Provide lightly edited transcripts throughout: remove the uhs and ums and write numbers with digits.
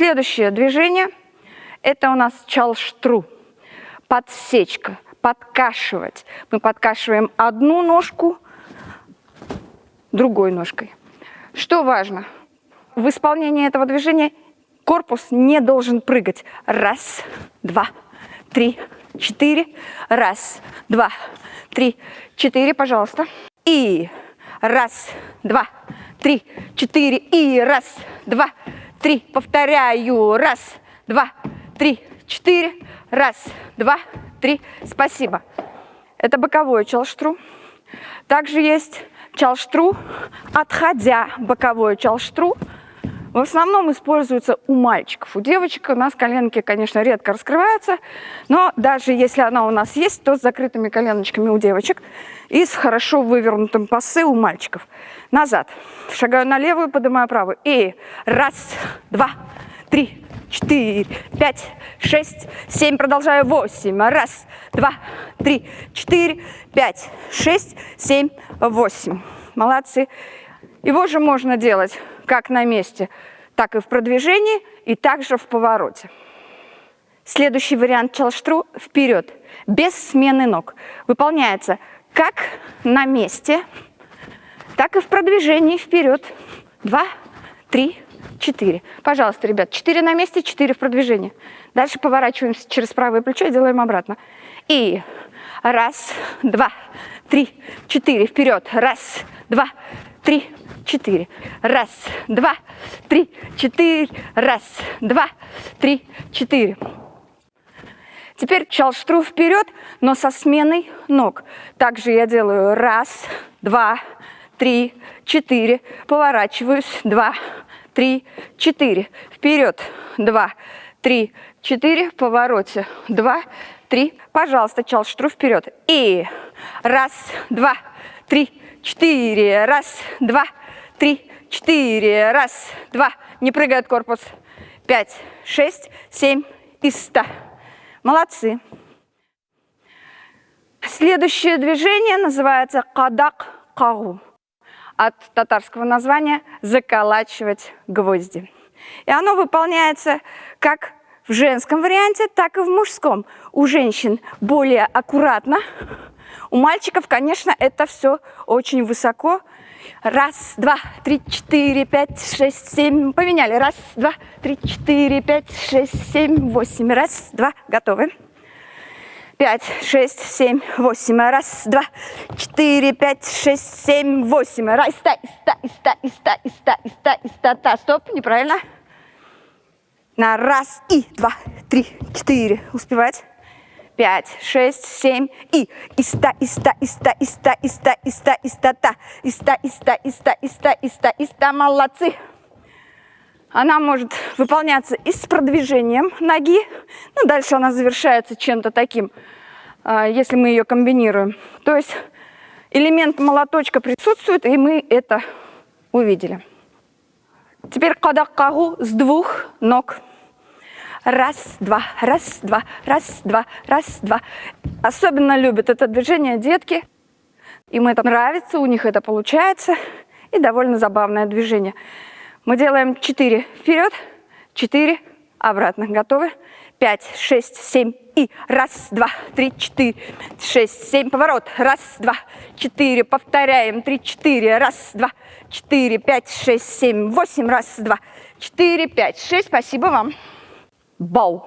Следующее движение – это у нас чалштру. Подсечка, подкашивать. Мы подкашиваем одну ножку другой ножкой. Что важно? В исполнении этого движения корпус не должен прыгать. Раз, два, три, четыре. Раз, два, три, четыре. Пожалуйста. И раз, два, три, четыре. И раз, два, три. Повторяю. Раз, два, три, четыре. Раз, два, три. Спасибо. Это боковой чалштру. Также есть чалштру, отходя. Боковой чалштру в основном используется у мальчиков. У девочек у нас коленки, конечно, редко раскрываются, но даже если она у нас есть, то с закрытыми коленочками у девочек и с хорошо вывернутым пассе у мальчиков. Назад. Шагаю на левую, поднимаю правую. И раз, два, три, четыре, пять, шесть, семь. Продолжаю. 8. Раз, два, три, четыре, пять, шесть, семь, 8. Молодцы. Его же можно делать как на месте, так и в продвижении, и также в повороте. Следующий вариант чалштру вперед, без смены ног. Выполняется как на месте, так и в продвижении вперед. 2, 3, 4. Пожалуйста, ребят, 4 на месте, 4 в продвижении. Дальше поворачиваемся через правое плечо и делаем обратно. И раз, два, три, четыре. Вперед. Раз, два, три, 4. Раз, два, три, 4. Раз, два, три, 4. Теперь чалштру вперед, но со сменой ног. Также я делаю раз, два, три, 4. Поворачиваюсь. 2, 3, 4. Вперед. 2, 3, 4. В повороте. 2, 3. Пожалуйста, чалштру вперед. И раз, два, три, 4. Раз, два, 3, 4. Раз, два. Не прыгает корпус. 5, 6, 7 и 100. Молодцы. Следующее движение называется кадак-кагу. От татарского названия «заколачивать гвозди». И оно выполняется как в женском варианте, так и в мужском. У женщин более аккуратно. У мальчиков, конечно, это все очень высоко. Раз, два, три, 4, 5, 6, 7. Поменяли. Раз, два, три, 4, 5, 6, 7, 8. Раз, два. Готовы. 5, 6, 7, 8. Раз, два, 4, 5, 6, 7, 8. Раз, ста. Стоп, неправильно. На раз и 2, 3, 4. Успевать. 5, 6, 7 и 100. Молодцы. Она может выполняться и с продвижением ноги. Ну, дальше она завершается чем-то таким, если мы ее комбинируем. То есть элемент молоточка присутствует, и мы это увидели. Теперь кадак-кагу с двух ног. Раз, два, раз, два, раз, два, раз, два. Особенно любят это движение детки. Им это нравится, у них это получается. И довольно забавное движение. Мы делаем 4 вперед, 4 обратно. Готовы? 5, 6, 7 и раз, два, 3, 4, 6, 7. Поворот. Раз, два, 4. Повторяем. 3, 4. Раз, два, 4, 5, 6, 7, 8. Раз, два, 4, 5, 6. Спасибо вам. Бау.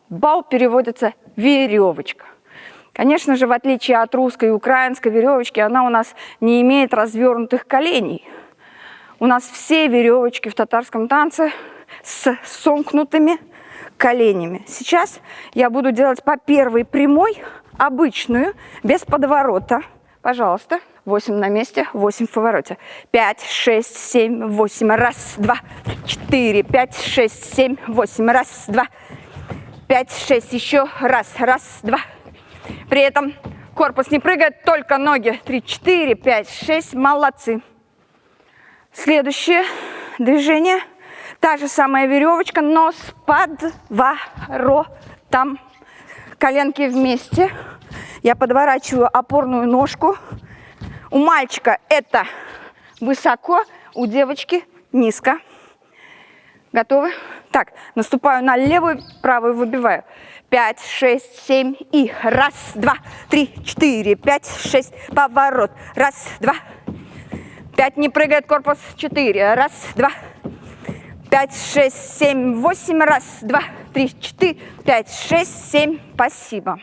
Бау переводится веревочка. Конечно же, в отличие от русской и украинской веревочки, она у нас не имеет развернутых коленей. У нас все веревочки в татарском танце с сомкнутыми коленями. Сейчас я буду делать по первой прямой, обычную, без подворота. Пожалуйста. 8 на месте, 8 в повороте. 5, 6, 7, 8. Раз, два, 4, 5, 6, 7, 8. Раз, два, 5, 6. Еще раз, раз, два. При этом корпус не прыгает, только ноги. 3, 4, 5, 6. Молодцы. Следующее движение. Та же самая веревочка, но с подворотом. Коленки вместе. Я подворачиваю опорную ножку. У мальчика это высоко, у девочки низко. Готовы? Так, наступаю на левую, правую выбиваю. 5, 6, 7 и 1, 2, 3, 4, 5, 6, поворот. 1, 2, 5, не прыгает корпус. 4, 1, 2, 5, 6, 7, 8, 1, 2, 3, 4, 5, 6, 7. Спасибо.